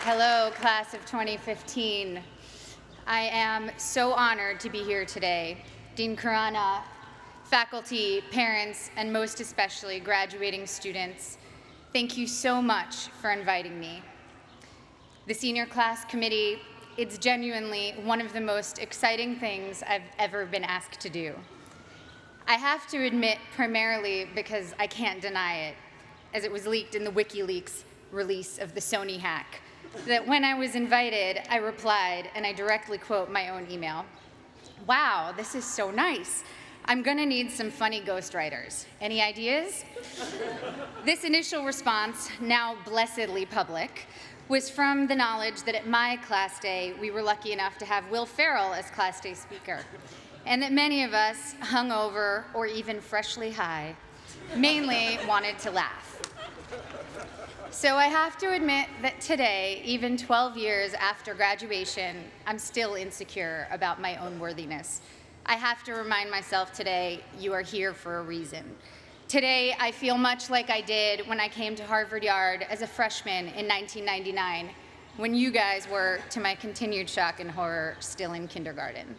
Hello, class of 2015. I am so honored to be here today. Dean Khurana, faculty, parents, and most especially graduating students, thank you so much for inviting me. The senior class committee, it's genuinely one of the most exciting things I've ever been asked to do. I have to admit, primarily because I can't deny it, as it was leaked in the WikiLeaks release of the Sony hack, that when I was invited, I replied, and I directly quote my own email, "Wow, this is so nice. I'm gonna need some funny ghostwriters. Any ideas?" This initial response, now blessedly public, was from the knowledge that at my class day, we were lucky enough to have Will Ferrell as class day speaker, and that many of us, hungover or even freshly high, mainly wanted to laugh. So I have to admit that today, even 12 years after graduation, I'm still insecure about my own worthiness. I have to remind myself today, you are here for a reason. Today, I feel much like I did when I came to Harvard Yard as a freshman in 1999, when you guys were, to my continued shock and horror, still in kindergarten.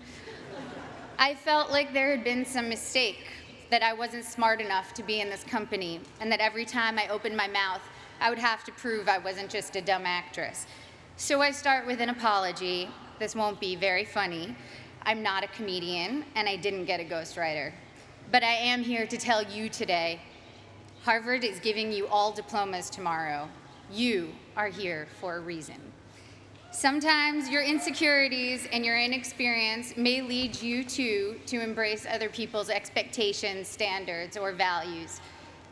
I felt like there had been some mistake, that I wasn't smart enough to be in this company, and that every time I opened my mouth, I would have to prove I wasn't just a dumb actress. So I start with an apology. This won't be very funny. I'm not a comedian, and I didn't get a ghostwriter. But I am here to tell you today, Harvard is giving you all diplomas tomorrow. You are here for a reason. Sometimes your insecurities and your inexperience may lead you to embrace other people's expectations, standards, or values.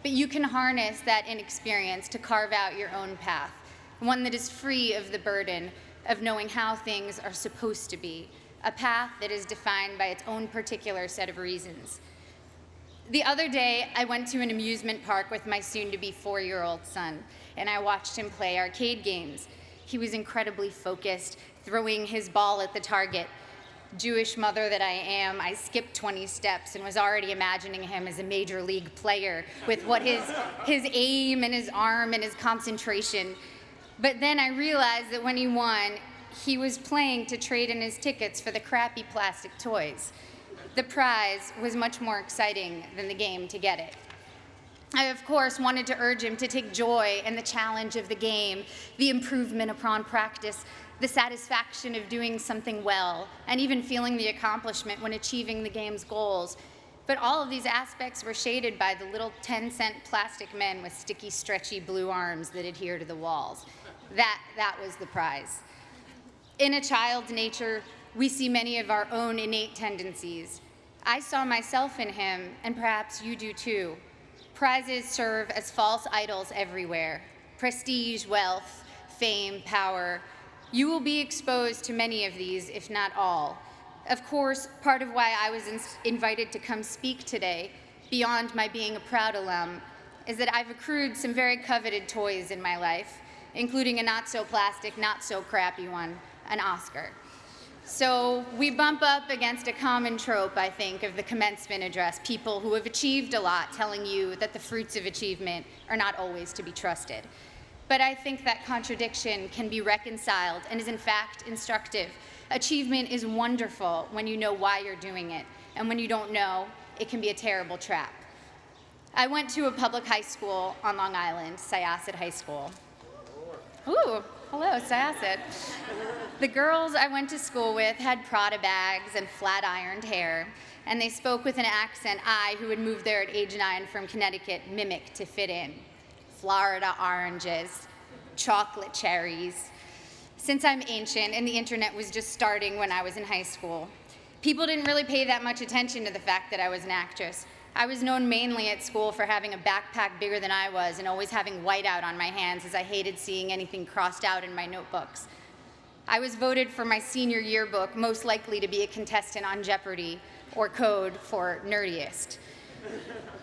But you can harness that inexperience to carve out your own path, one that is free of the burden of knowing how things are supposed to be, a path that is defined by its own particular set of reasons. The other day, I went to an amusement park with my soon-to-be 4-year-old son, and I watched him play arcade games. He was incredibly focused, throwing his ball at the target. Jewish mother that I am, I skipped 20 steps and was already imagining him as a major league player with what his aim and his arm and his concentration. But then I realized that when he won, he was playing to trade in his tickets for the crappy plastic toys. The prize was much more exciting than the game to get it. I, of course, wanted to urge him to take joy in the challenge of the game, the improvement upon practice, the satisfaction of doing something well, and even feeling the accomplishment when achieving the game's goals. But all of these aspects were shaded by the little 10-cent plastic men with sticky, stretchy blue arms that adhere to the walls. That was the prize. In a child's nature, we see many of our own innate tendencies. I saw myself in him, and perhaps you do too. Prizes serve as false idols everywhere. Prestige, wealth, fame, power. You will be exposed to many of these, if not all. Of course, part of why I was invited to come speak today, beyond my being a proud alum, is that I've accrued some very coveted toys in my life, including a not-so-plastic, not-so-crappy one, an Oscar. So we bump up against a common trope, I think, of the commencement address, people who have achieved a lot telling you that the fruits of achievement are not always to be trusted. But I think that contradiction can be reconciled and is in fact instructive. Achievement is wonderful when you know why you're doing it, and when you don't know, it can be a terrible trap. I went to a public high school on Long Island, Syosset High School. Ooh, hello, Syosset. The girls I went to school with had Prada bags and flat-ironed hair, and they spoke with an accent I, who had moved there at age 9 from Connecticut, mimicked to fit in. Florida oranges, chocolate cherries. Since I'm ancient and the internet was just starting when I was in high school, people didn't really pay that much attention to the fact that I was an actress. I was known mainly at school for having a backpack bigger than I was and always having whiteout on my hands, as I hated seeing anything crossed out in my notebooks. I was voted for my senior yearbook most likely to be a contestant on Jeopardy, or code for nerdiest.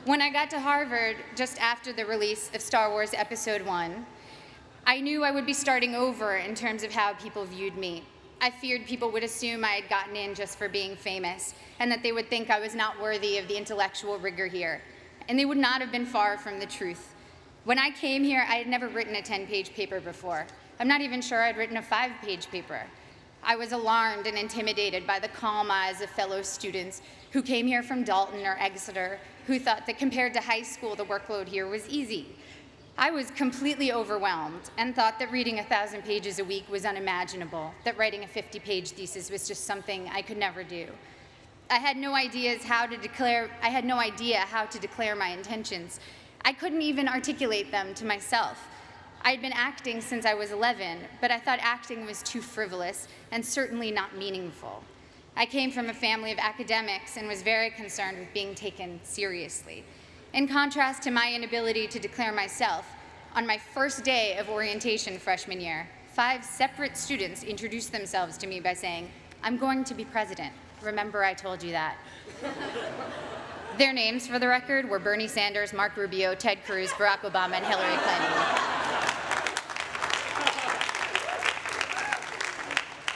When I got to Harvard, just after the release of Star Wars Episode 1, I knew I would be starting over in terms of how people viewed me. I feared people would assume I had gotten in just for being famous, and that they would think I was not worthy of the intellectual rigor here. And they would not have been far from the truth. When I came here, I had never written a 10-page paper before. I'm not even sure I'd written a 5-page paper. I was alarmed and intimidated by the calm eyes of fellow students who came here from Dalton or Exeter, who thought that compared to high school, the workload here was easy. I was completely overwhelmed and thought that reading 1,000 pages a week was unimaginable, that writing a 50-page thesis was just something I could never do. I had no idea how to declare my intentions. I couldn't even articulate them to myself. I had been acting since I was 11, but I thought acting was too frivolous and certainly not meaningful. I came from a family of academics and was very concerned with being taken seriously. In contrast to my inability to declare myself, on my first day of orientation freshman year, 5 separate students introduced themselves to me by saying, "I'm going to be president. Remember I told you that." Their names, for the record, were Bernie Sanders, Mark Rubio, Ted Cruz, Barack Obama, and Hillary Clinton.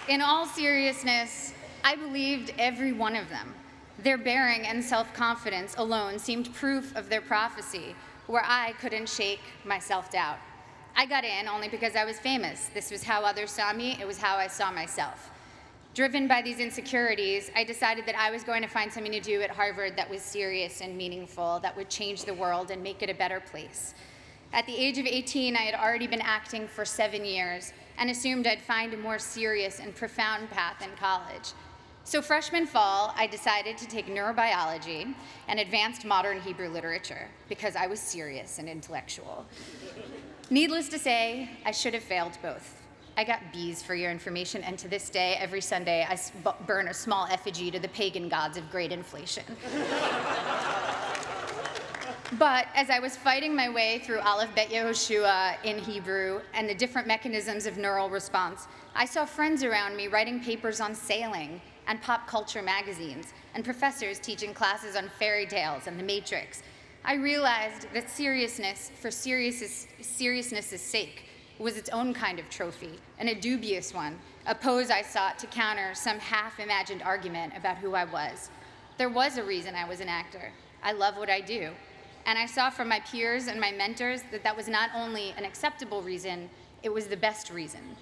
In all seriousness, I believed every one of them. Their bearing and self-confidence alone seemed proof of their prophecy, where I couldn't shake my self-doubt. I got in only because I was famous. This was how others saw me. It was how I saw myself. Driven by these insecurities, I decided that I was going to find something to do at Harvard that was serious and meaningful, that would change the world and make it a better place. At the age of 18, I had already been acting for 7 years and assumed I'd find a more serious and profound path in college. So freshman fall, I decided to take neurobiology and advanced modern Hebrew literature because I was serious and intellectual. Needless to say, I should have failed both. I got B's for your information, and to this day, every Sunday, I burn a small effigy to the pagan gods of great inflation. But as I was fighting my way through Aleph Bet Yehoshua in Hebrew and the different mechanisms of neural response, I saw friends around me writing papers on sailing and pop culture magazines, and professors teaching classes on fairy tales and the Matrix. I realized that seriousness for seriousness' sake was its own kind of trophy, and a dubious one, a pose I sought to counter some half-imagined argument about who I was. There was a reason I was an actor. I love what I do. And I saw from my peers and my mentors that that was not only an acceptable reason, it was the best reason.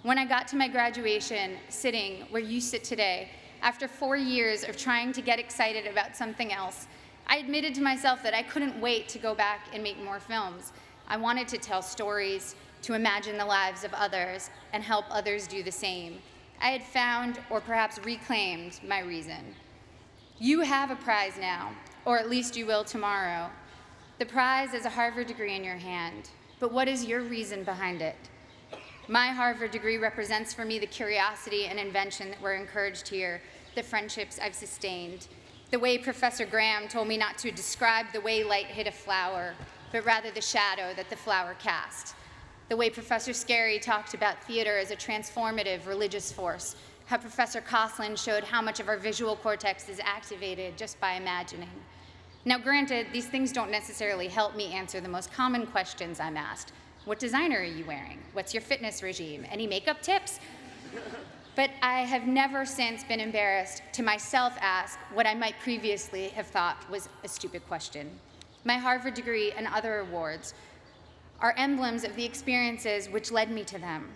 When I got to my graduation, sitting where you sit today, after 4 years of trying to get excited about something else, I admitted to myself that I couldn't wait to go back and make more films. I wanted to tell stories, to imagine the lives of others, and help others do the same. I had found, or perhaps reclaimed, my reason. You have a prize now, or at least you will tomorrow. The prize is a Harvard degree in your hand, but what is your reason behind it? My Harvard degree represents for me the curiosity and invention that were encouraged here, the friendships I've sustained, the way Professor Graham told me not to describe the way light hit a flower, but rather the shadow that the flower cast, the way Professor Scarry talked about theater as a transformative religious force, how Professor Coslin showed how much of our visual cortex is activated just by imagining. Now, granted, these things don't necessarily help me answer the most common questions I'm asked. What designer are you wearing? What's your fitness regime? Any makeup tips? But I have never since been embarrassed to myself ask what I might previously have thought was a stupid question. My Harvard degree and other awards are emblems of the experiences which led me to them.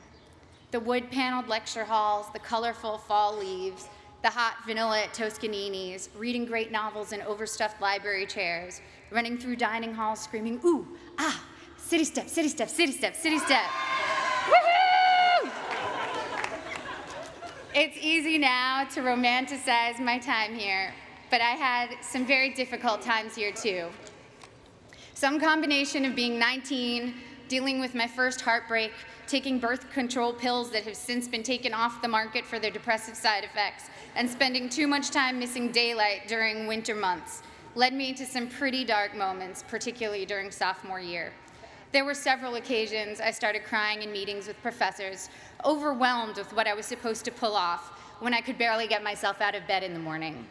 The wood-paneled lecture halls, the colorful fall leaves, the hot vanilla at Toscanini's, reading great novels in overstuffed library chairs, running through dining halls screaming, "Ooh, ah, city step, city step, city step, city step." Woohoo! It's easy now to romanticize my time here, but I had some very difficult times here too. Some combination of being 19, dealing with my first heartbreak, taking birth control pills that have since been taken off the market for their depressive side effects, and spending too much time missing daylight during winter months led me to some pretty dark moments, particularly during sophomore year. There were several occasions I started crying in meetings with professors, overwhelmed with what I was supposed to pull off when I could barely get myself out of bed in the morning.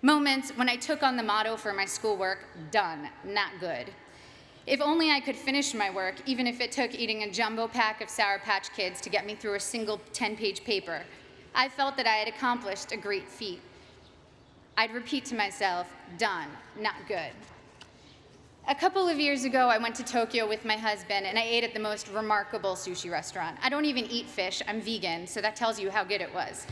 Moments when I took on the motto for my schoolwork, done, not good. If only I could finish my work, even if it took eating a jumbo pack of Sour Patch Kids to get me through a single 10-page paper. I felt that I had accomplished a great feat. I'd repeat to myself, done, not good. A couple of years ago, I went to Tokyo with my husband, and I ate at the most remarkable sushi restaurant. I don't even eat fish, I'm vegan, so that tells you how good it was.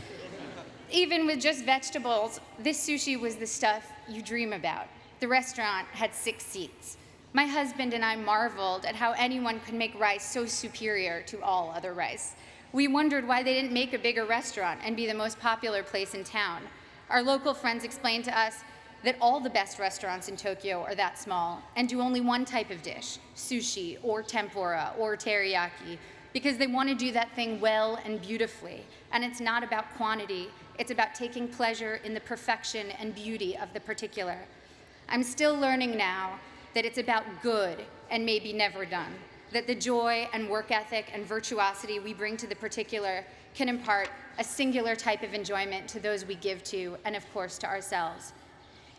Even with just vegetables, this sushi was the stuff you dream about. The restaurant had 6 seats. My husband and I marveled at how anyone could make rice so superior to all other rice. We wondered why they didn't make a bigger restaurant and be the most popular place in town. Our local friends explained to us that all the best restaurants in Tokyo are that small and do only one type of dish, sushi or tempura or teriyaki, because they want to do that thing well and beautifully. And it's not about quantity, it's about taking pleasure in the perfection and beauty of the particular. I'm still learning now that it's about good and maybe never done, that the joy and work ethic and virtuosity we bring to the particular can impart a singular type of enjoyment to those we give to, and of course to ourselves.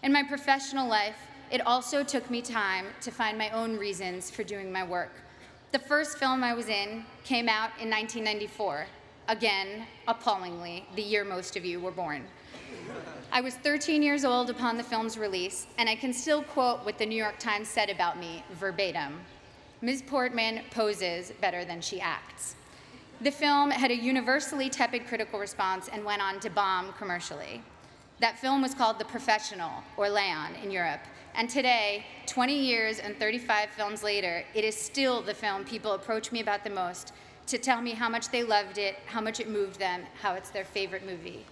In my professional life, it also took me time to find my own reasons for doing my work. The first film I was in came out in 1994. Again, appallingly, the year most of you were born. I was 13 years old upon the film's release, and I can still quote what the New York Times said about me verbatim. Ms. Portman poses better than she acts. The film had a universally tepid critical response and went on to bomb commercially. That film was called The Professional, or Leon in Europe, and today, 20 years and 35 films later, it is still the film people approach me about the most to tell me how much they loved it, how much it moved them, how it's their favorite movie.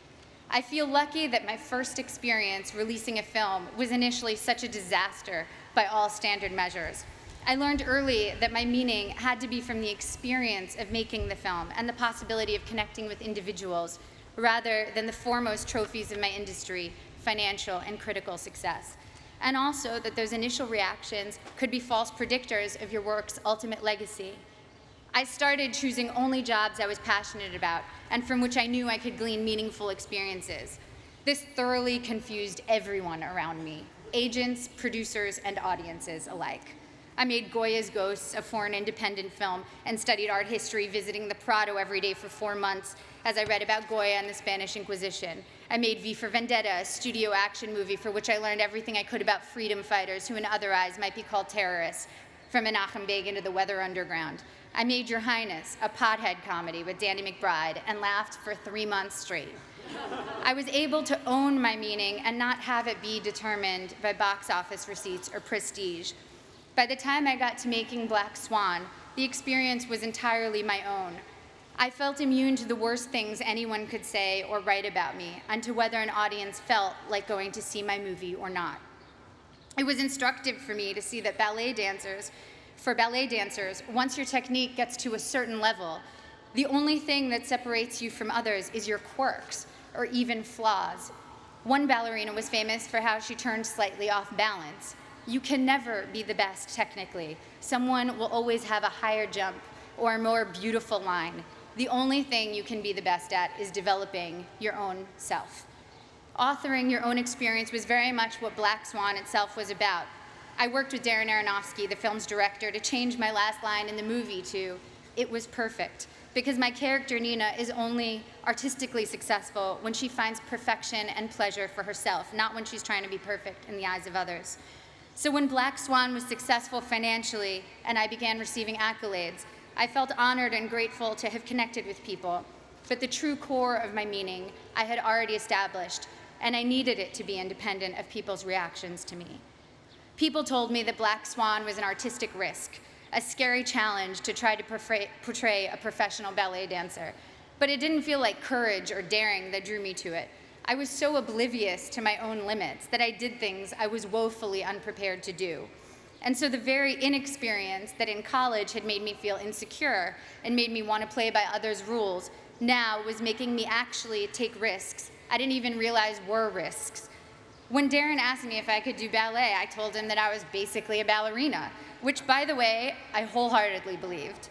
I feel lucky that my first experience releasing a film was initially such a disaster by all standard measures. I learned early that my meaning had to be from the experience of making the film and the possibility of connecting with individuals rather than the foremost trophies of my industry, financial and critical success. And also that those initial reactions could be false predictors of your work's ultimate legacy. I started choosing only jobs I was passionate about and from which I knew I could glean meaningful experiences. This thoroughly confused everyone around me, agents, producers, and audiences alike. I made Goya's Ghosts, a foreign independent film, and studied art history, visiting the Prado every day for 4 months as I read about Goya and the Spanish Inquisition. I made V for Vendetta, a studio action movie for which I learned everything I could about freedom fighters who in other eyes might be called terrorists, from Menachem Begin to the Weather Underground. I made Your Highness, a pothead comedy with Danny McBride, and laughed for 3 months straight. I was able to own my meaning and not have it be determined by box office receipts or prestige. By the time I got to making Black Swan, the experience was entirely my own. I felt immune to the worst things anyone could say or write about me, and to whether an audience felt like going to see my movie or not. It was instructive for me to see that for ballet dancers, once your technique gets to a certain level, the only thing that separates you from others is your quirks, or even flaws. One ballerina was famous for how she turned slightly off balance. You can never be the best technically. Someone will always have a higher jump or a more beautiful line. The only thing you can be the best at is developing your own self. Authoring your own experience was very much what Black Swan itself was about. I worked with Darren Aronofsky, the film's director, to change my last line in the movie to, "It was perfect," because my character, Nina, is only artistically successful when she finds perfection and pleasure for herself, not when she's trying to be perfect in the eyes of others. So when Black Swan was successful financially and I began receiving accolades, I felt honored and grateful to have connected with people. But the true core of my meaning I had already established, and I needed it to be independent of people's reactions to me. People told me that Black Swan was an artistic risk, a scary challenge to try to portray a professional ballet dancer. But it didn't feel like courage or daring that drew me to it. I was so oblivious to my own limits that I did things I was woefully unprepared to do. And so the very inexperience that in college had made me feel insecure and made me want to play by others' rules now was making me actually take risks I didn't even realize were risks. When Darren asked me if I could do ballet, I told him that I was basically a ballerina, which, by the way, I wholeheartedly believed.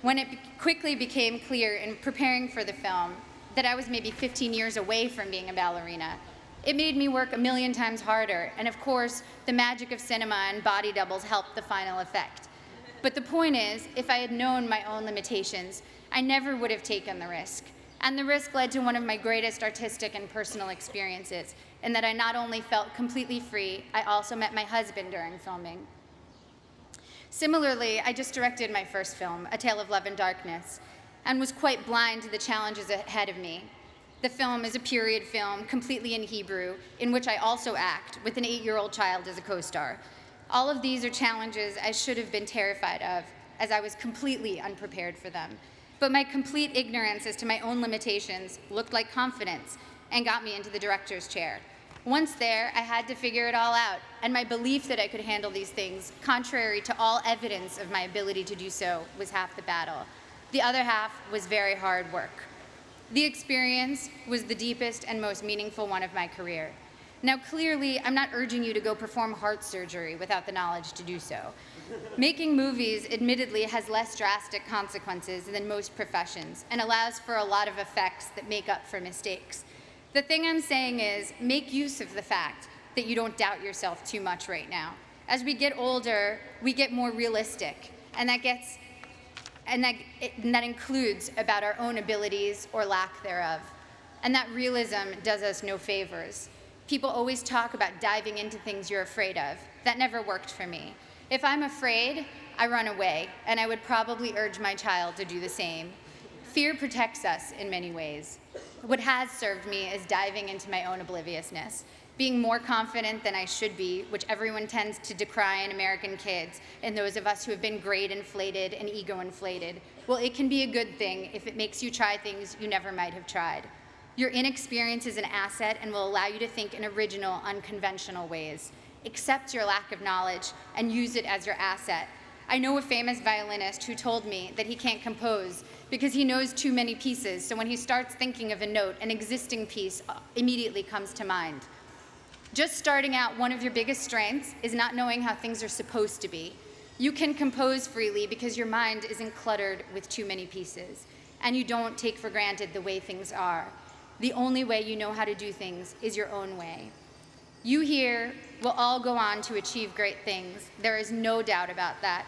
When it quickly became clear in preparing for the film that I was maybe 15 years away from being a ballerina, it made me work 1,000,000 times harder, and of course, the magic of cinema and body doubles helped the final effect. But the point is, if I had known my own limitations, I never would have taken the risk. And the risk led to one of my greatest artistic and personal experiences, in that I not only felt completely free, I also met my husband during filming. Similarly, I just directed my first film, A Tale of Love and Darkness, and was quite blind to the challenges ahead of me. The film is a period film, completely in Hebrew, in which I also act, with an 8-year-old child as a co-star. All of these are challenges I should have been terrified of, as I was completely unprepared for them. But my complete ignorance as to my own limitations looked like confidence and got me into the director's chair. Once there, I had to figure it all out, and my belief that I could handle these things, contrary to all evidence of my ability to do so, was half the battle. The other half was very hard work. The experience was the deepest and most meaningful one of my career. Now, clearly, I'm not urging you to go perform heart surgery without the knowledge to do so. Making movies, admittedly, has less drastic consequences than most professions and allows for a lot of effects that make up for mistakes. The thing I'm saying is, make use of the fact that you don't doubt yourself too much right now. As we get older, we get more realistic, and that includes about our own abilities or lack thereof. And that realism does us no favors. People always talk about diving into things you're afraid of. That never worked for me. If I'm afraid, I run away, and I would probably urge my child to do the same. Fear protects us in many ways. What has served me is diving into my own obliviousness, being more confident than I should be, which everyone tends to decry in American kids, and those of us who have been grade inflated and ego inflated. Well, it can be a good thing if it makes you try things you never might have tried. Your inexperience is an asset and will allow you to think in original, unconventional ways. Accept your lack of knowledge and use it as your asset. I know a famous violinist who told me that he can't compose because he knows too many pieces, so when he starts thinking of a note, an existing piece immediately comes to mind. Just starting out, one of your biggest strengths is not knowing how things are supposed to be. You can compose freely because your mind isn't cluttered with too many pieces, and you don't take for granted the way things are. The only way you know how to do things is your own way. You here will all go on to achieve great things. There is no doubt about that.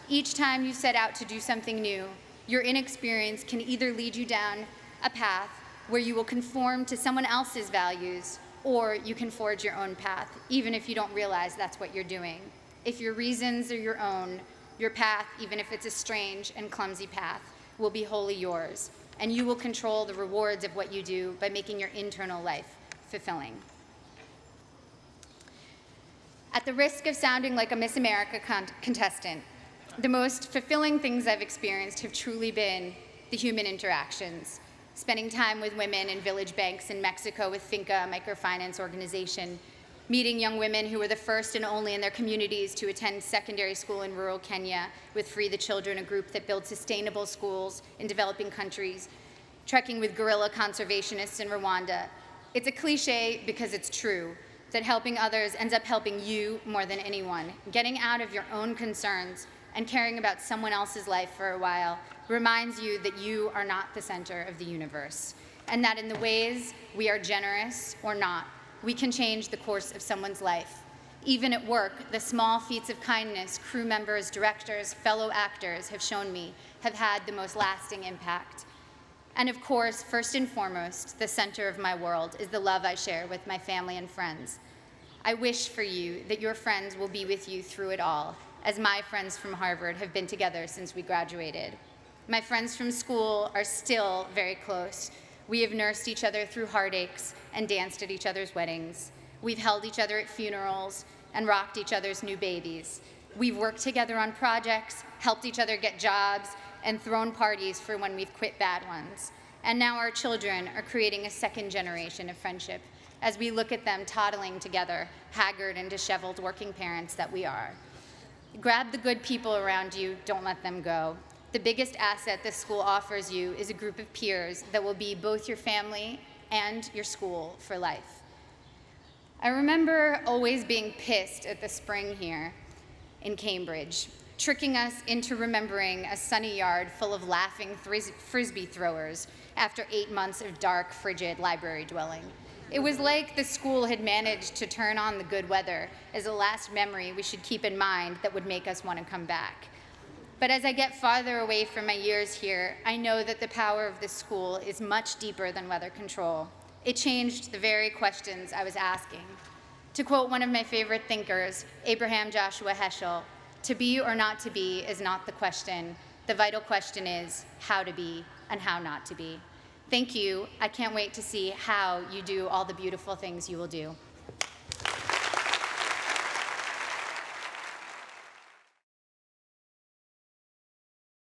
Each time you set out to do something new, your inexperience can either lead you down a path where you will conform to someone else's values, or you can forge your own path, even if you don't realize that's what you're doing. If your reasons are your own, your path, even if it's a strange and clumsy path, will be wholly yours, and you will control the rewards of what you do by making your internal life fulfilling. At the risk of sounding like a Miss America contestant, the most fulfilling things I've experienced have truly been the human interactions. Spending time with women in village banks in Mexico with Finca, a microfinance organization, meeting young women who were the first and only in their communities to attend secondary school in rural Kenya with Free the Children, a group that builds sustainable schools in developing countries, trekking with guerrilla conservationists in Rwanda. It's a cliché because it's true, that helping others ends up helping you more than anyone. Getting out of your own concerns and caring about someone else's life for a while reminds you that you are not the center of the universe, and that in the ways we are generous or not, we can change the course of someone's life. Even at work, the small feats of kindness crew members, directors, fellow actors have shown me have had the most lasting impact. And of course, first and foremost, the center of my world is the love I share with my family and friends. I wish for you that your friends will be with you through it all, as my friends from Harvard have been together since we graduated. My friends from school are still very close. We have nursed each other through heartaches and danced at each other's weddings. We've held each other at funerals and rocked each other's new babies. We've worked together on projects, helped each other get jobs, and thrown parties for when we've quit bad ones. And now our children are creating a second generation of friendship as we look at them toddling together, haggard and disheveled working parents that we are. Grab the good people around you, don't let them go. The biggest asset this school offers you is a group of peers that will be both your family and your school for life. I remember always being pissed at the spring here in Cambridge, tricking us into remembering a sunny yard full of laughing frisbee throwers after 8 months of dark, frigid library dwelling. It was like the school had managed to turn on the good weather as a last memory we should keep in mind that would make us want to come back. But as I get farther away from my years here, I know that the power of this school is much deeper than weather control. It changed the very questions I was asking. To quote one of my favorite thinkers, Abraham Joshua Heschel, To be or not to be is not the question. The vital question is how to be and how not to be. Thank you. I can't wait to see how you do all the beautiful things you will do.